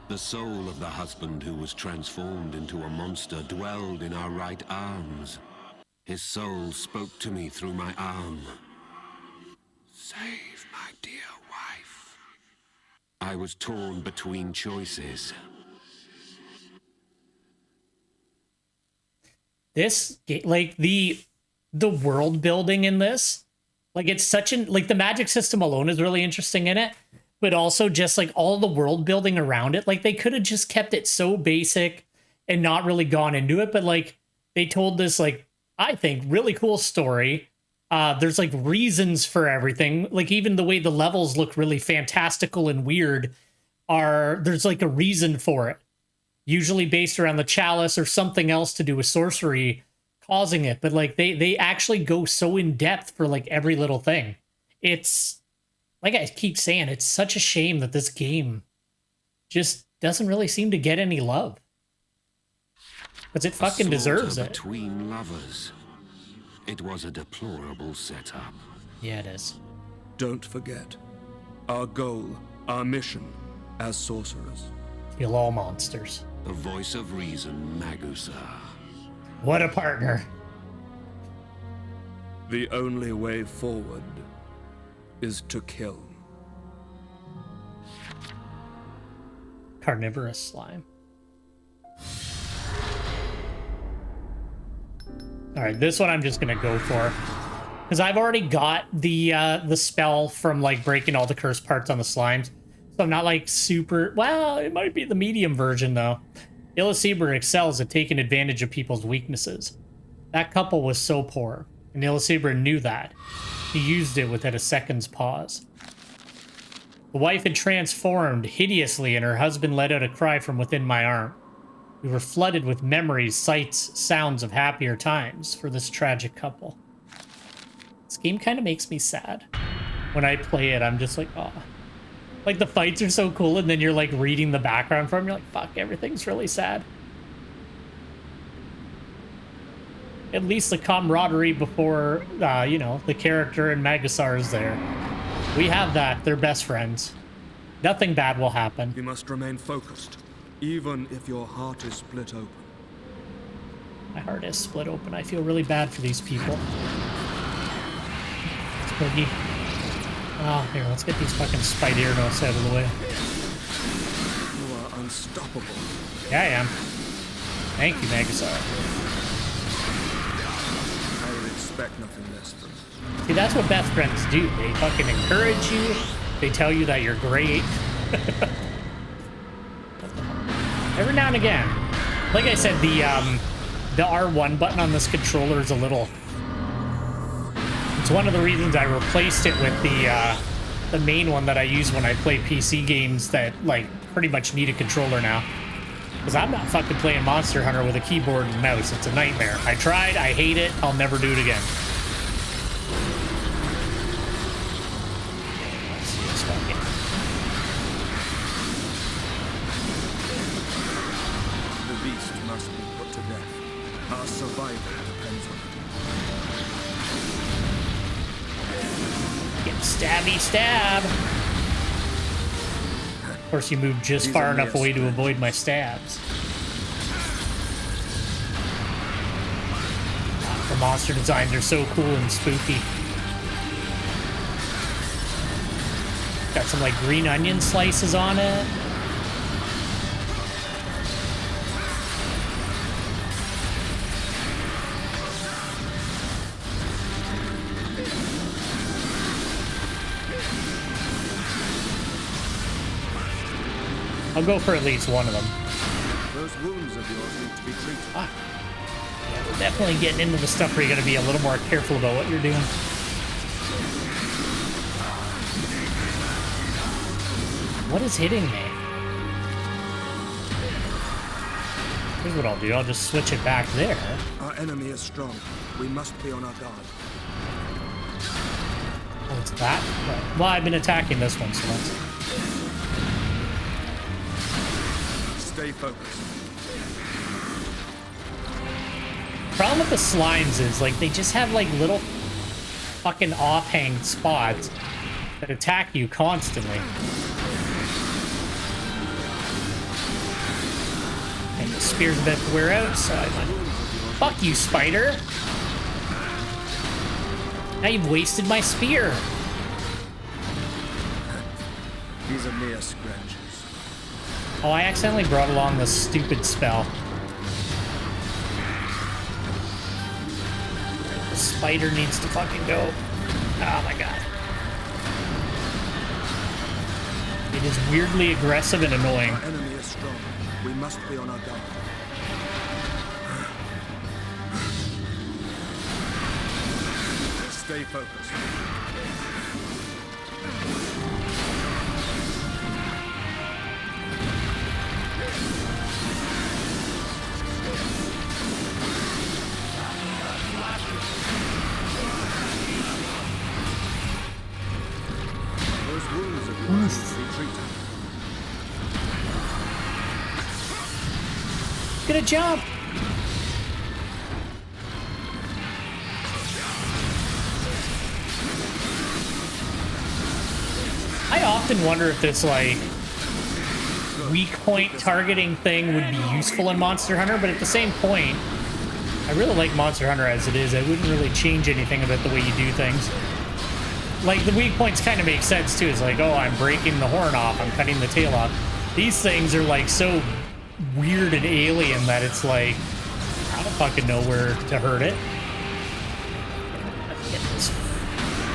The soul of the husband who was transformed into a monster dwelled in our right arms. His soul spoke to me through my arm. Save my dear wife. I was torn between choices. This, like, the world building in this, like, it's such an, like, the magic system alone is really interesting in it, but also just, like, all the world building around it. Like, they could have just kept it so basic and not really gone into it, but, like, they told this, like, I think, really cool story. There's, like, reasons for everything. Like, even the way the levels look really fantastical and weird there's, like, a reason for it. Usually based around the chalice or something else to do with sorcery causing it. But, like, they actually go so in depth for, like, every little thing. It's, like I keep saying, it's such a shame that this game just doesn't really seem to get any love. Because it fucking deserves it. Between lovers. It was a deplorable setup. Yeah, it is. Don't forget, our goal, our mission as sorcerers. Kill all monsters. The voice of reason, Magusar. What a partner. The only way forward is to kill. Carnivorous slime. All right, this one I'm just gonna go for, because I've already got the spell from, like, breaking all the cursed parts on the slimes, so I'm not, like, super. Well, it might be the medium version though. Elisibra excels at taking advantage of people's weaknesses. That couple was so poor, and Elisibra knew that. He used it without a second's pause. The wife had transformed hideously, and her husband let out a cry from within my arm. We were flooded with memories, sights, sounds of happier times for this tragic couple. This game kind of makes me sad. When I play it, I'm just like, oh. Like, the fights are so cool, and then you're, like, reading the background from them, you're like, fuck, everything's really sad. At least the camaraderie before, you know, the character and Magusar is there. We have that. They're best friends. Nothing bad will happen. You must remain focused, even if your heart is split open. My heart is split open. I feel really bad for these people. Spooky. Oh, here, let's get these fucking spider notes out of the way. You are unstoppable. Yeah, I am. Thank you, Magusar. I would expect nothing less from you. See, that's what best friends do. They fucking encourage you. They tell you that you're great. Every now and again. Like I said, the R1 button on this controller is a little... It's one of the reasons I replaced it with the main one that I use when I play PC games that, like, pretty much need a controller now. Because I'm not fucking playing Monster Hunter with a keyboard and mouse. It's a nightmare. I tried. I hate it. I'll never do it again. Let's see this fucking... The beast must be put to death. Our survival depends on it. Get stabby stab. Of course, you moved just far enough away to avoid my stabs. The monster designs are so cool and spooky. Got some, like, green onion slices on it. I'll go for at least one of them. Those wounds of yours need to be treated. Ah. Yeah, we're definitely getting into the stuff where you're going to be a little more careful about what you're doing. What is hitting me? Here's what I'll do. I'll just switch it back there. Our enemy is strong. We must be on our guard. Oh, it's that? Right. Well, I've been attacking this one, so let's... Stay focused. Problem with the slimes is, like, they just have, like, little fucking offhang spots that attack you constantly. And the spear's about to wear out, so I went, fuck you, spider! Now you've wasted my spear! These are mere scratches. Oh, I accidentally brought along this stupid spell. The spider needs to fucking go. Oh my god. It is weirdly aggressive and annoying. Our enemy is strong. We must be on our guard. Stay focused. Those wounds of yours should be treated. Get a jump! I often wonder if this, like, weak point targeting thing would be useful in Monster Hunter, but at the same point, I really like Monster Hunter as it is. I wouldn't really change anything about the way you do things. Like, the weak points kind of make sense, too. It's like, oh, I'm breaking the horn off, I'm cutting the tail off. These things are, like, so weird and alien that it's like, I don't fucking know where to hurt it. Let's get this.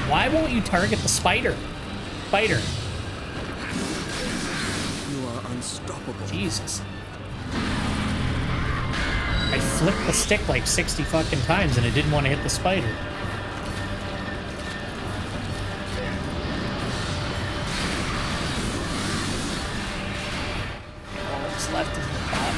Why won't you target the spider? Spider. You are unstoppable. Jesus. I flicked the stick like 60 fucking times and it didn't want to hit the spider. All that's left is the top.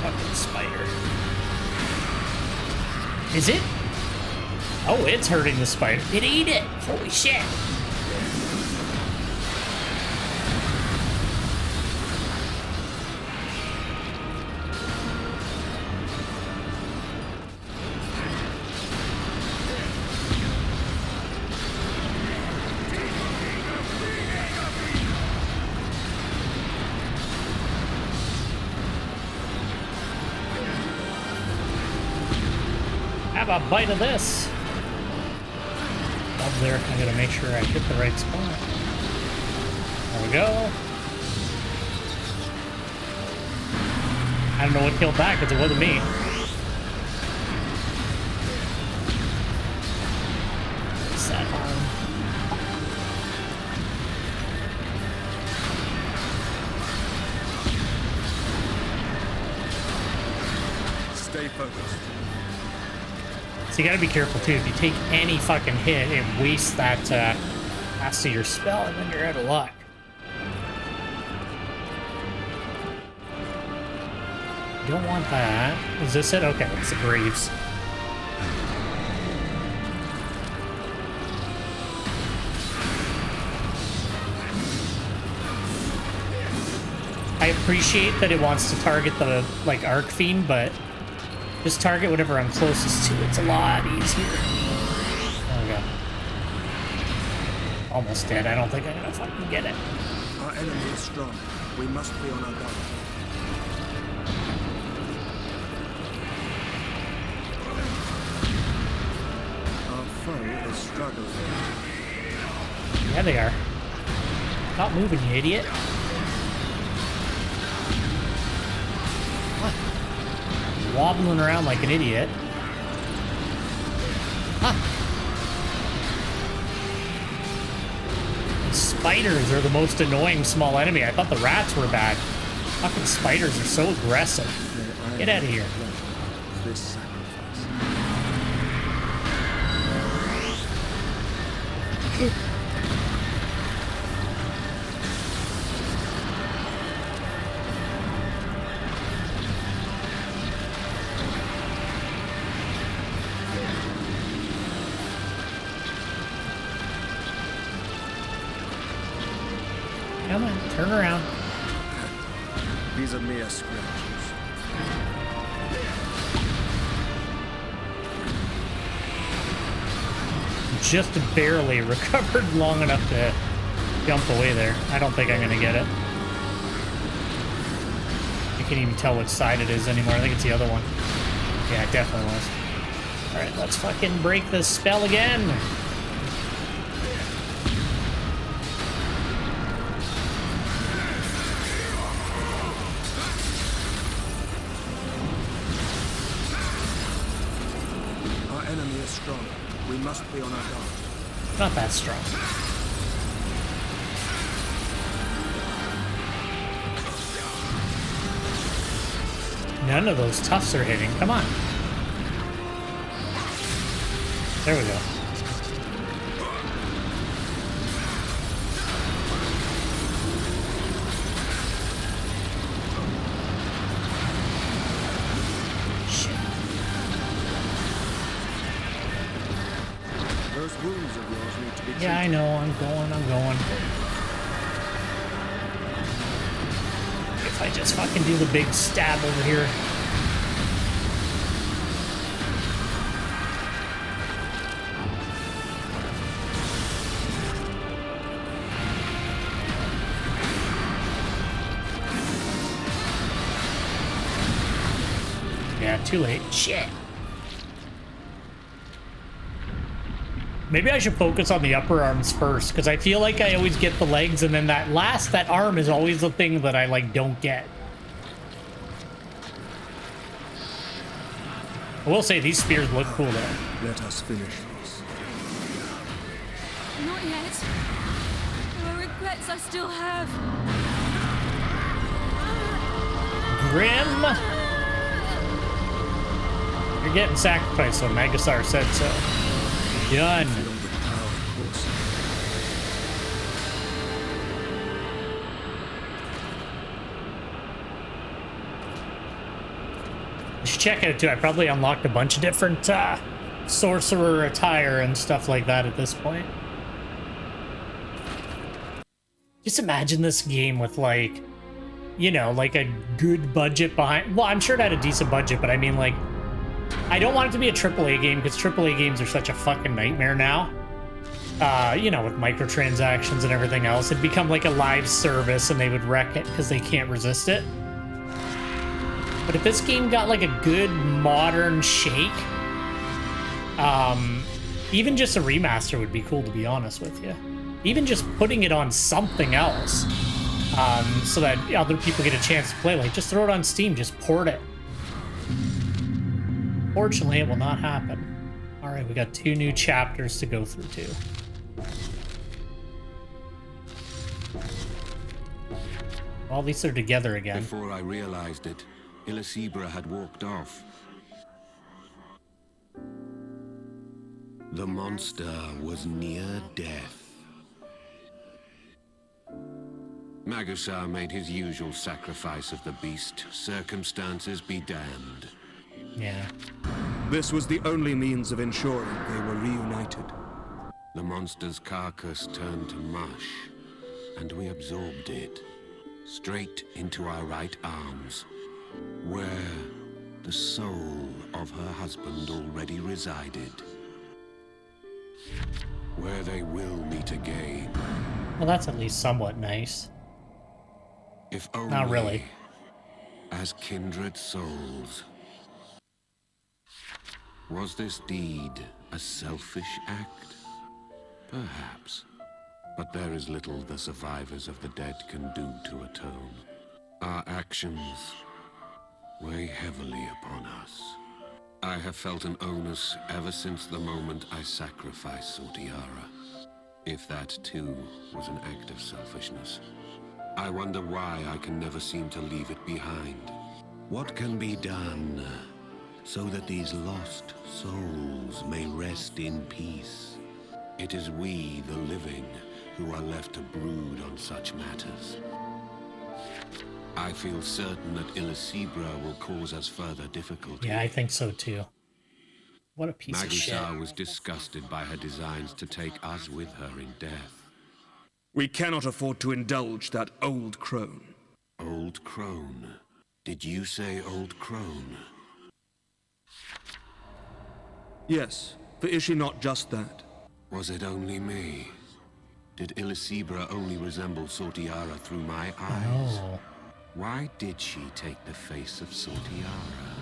Fucking spider. Is it? Oh, it's hurting the spider. It ate it! Holy shit! Have a bite of this. Up there, I gotta make sure I hit the right spot. There we go. I don't know what killed that because it wasn't me. What's that arm? Stay focused. So you gotta be careful too. If you take any fucking hit, it wastes that cast of your spell, and then you're out of luck. You don't want that. Is this it? Okay, it's the Graves. I appreciate that it wants to target the, like, Arc Fiend, but just target whatever I'm closest to. It's a lot easier. There we go. Almost dead. I don't think I'm gonna fucking get it. Our enemy is strong. We must be on our guard. Our foe is struggling. Yeah, they are. Stop moving, you idiot. What? Wobbling around like an idiot. Huh. spiders are the most annoying small enemy. I thought the rats were bad. Fucking spiders are so aggressive. Get out of here. This sacrifice. Come on, turn around. These are mere scratches. Just barely recovered long enough to jump away there. I don't think I'm gonna get it. I can't even tell which side it is anymore. I think it's the other one. Yeah, it definitely was. Alright, let's fucking break this spell again. Our enemy is strong. We must be on our guard. Not that strong. None of those tufts are hitting. Come on. There we go. Shit. Those wounds of yours need to be treated. Yeah, I know. I'm going. If I just fucking do the big stab over here. Yeah, too late. Shit. Maybe I should focus on the upper arms first, because I feel like I always get the legs, and then that arm is always the thing that I, like, don't get. I will say, these spears look cool, though. Let us finish this. Not yet. There are regrets I still have. Grim! You're getting sacrificed, so Magasar said so. Done. Feel the power coursing. You should check it out too. I probably unlocked a bunch of different sorcerer attire and stuff like that at this point. Just imagine this game with, like, you know, like a good budget behind. Well, I'm sure it had a decent budget, but I mean, like, I don't want it to be a AAA game because AAA games are such a fucking nightmare now. You know, with microtransactions and everything else, it'd become like a live service and they would wreck it because they can't resist it. But if this game got like a good modern shake, even just a remaster would be cool, to be honest with you. Even just putting it on something else, so that other people get a chance to play. Like, just throw it on Steam, just port it. Fortunately, it will not happen. All right, we got 2 new chapters to go through too. Well, at least they're together again. Before I realized it, Illicebra had walked off. The monster was near death. Magusar made his usual sacrifice of the beast. Circumstances be damned. Yeah. This was the only means of ensuring they were reunited. The monster's carcass turned to mush, and we absorbed it, straight into our right arms, where the soul of her husband already resided. Where they will meet again. Well, that's at least somewhat nice. If only Not really. as kindred souls. Was this deed a selfish act? Perhaps. But there is little the survivors of the dead can do to atone. Our actions weigh heavily upon us. I have felt an onus ever since the moment I sacrificed Sortiara. If that, too, was an act of selfishness. I wonder why I can never seem to leave it behind. What can be done so that these lost souls may rest in peace? It is we, the living, who are left to brood on such matters. I feel certain that Illicebra will cause us further difficulty. Yeah, I think so too. What a piece of shit. Magusar was disgusted by her designs to take us with her in death. We cannot afford to indulge that old crone. Old crone? Did you say old crone? Yes, for is she not just that? Was it only me? Did Illicebra only resemble Sortiara through my eyes? Oh. Why did she take the face of Sortiara?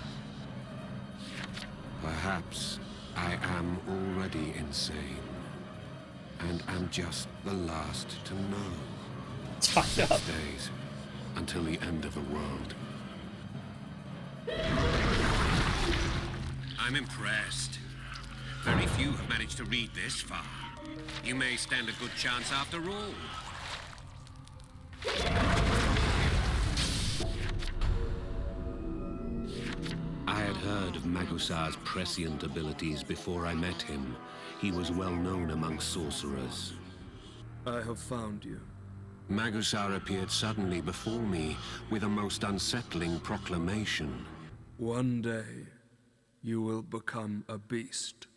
Perhaps I am already insane, and am just the last to know. It's fucked up. Days until the end of the world. I'm impressed. Very few have managed to read this far. You may stand a good chance after all. I had heard of Magusar's prescient abilities before I met him. He was well known among sorcerers. I have found you. Magusar appeared suddenly before me with a most unsettling proclamation. One day, you will become a beast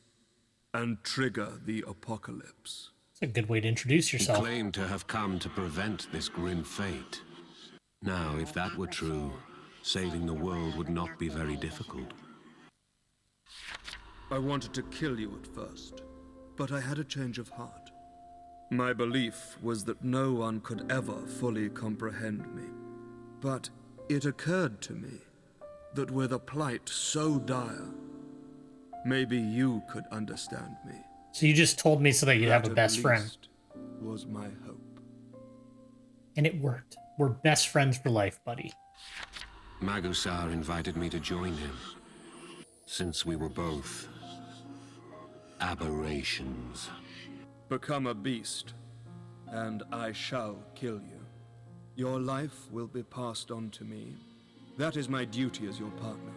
and trigger the apocalypse. It's a good way to introduce He yourself. claimed to have come to prevent this grim fate. Now, if that were true, saving the world would not be very difficult. I wanted to kill you at first, but I had a change of heart. My belief was that no one could ever fully comprehend me. But it occurred to me that with a plight so dire, maybe you could understand me. So you just told me so that you'd have a That, best at friend. least, was my hope. And it worked. We're best friends for life, buddy. Magusar invited me to join him, since we were both aberrations. Become a beast, and I shall kill you. Your life will be passed on to me. That is my duty as your partner.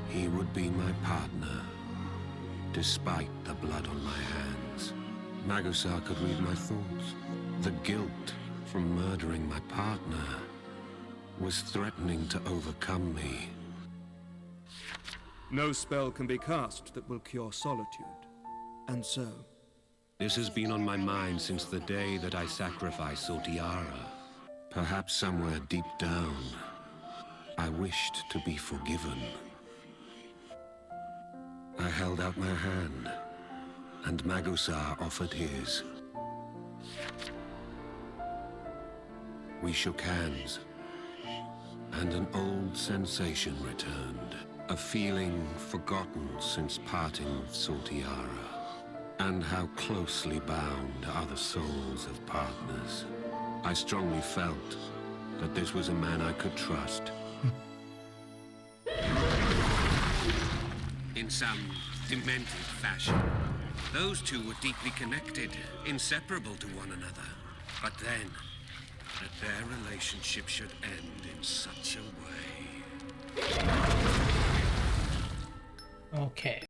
He would be my partner, despite the blood on my hands. Magusar could read my thoughts. The guilt from murdering my partner was threatening to overcome me. No spell can be cast that will cure solitude. And so, This has been on my mind since the day that I sacrificed Sortiara. Perhaps somewhere deep down, I wished to be forgiven. I held out my hand, and Magusar offered his. We shook hands, and an old sensation returned. A feeling forgotten since parting with Sortiara. And how closely bound are the souls of partners. I strongly felt that this was a man I could trust. In some demented fashion, those two were deeply connected, inseparable to one another. But then, that their relationship should end in such a way. Okay.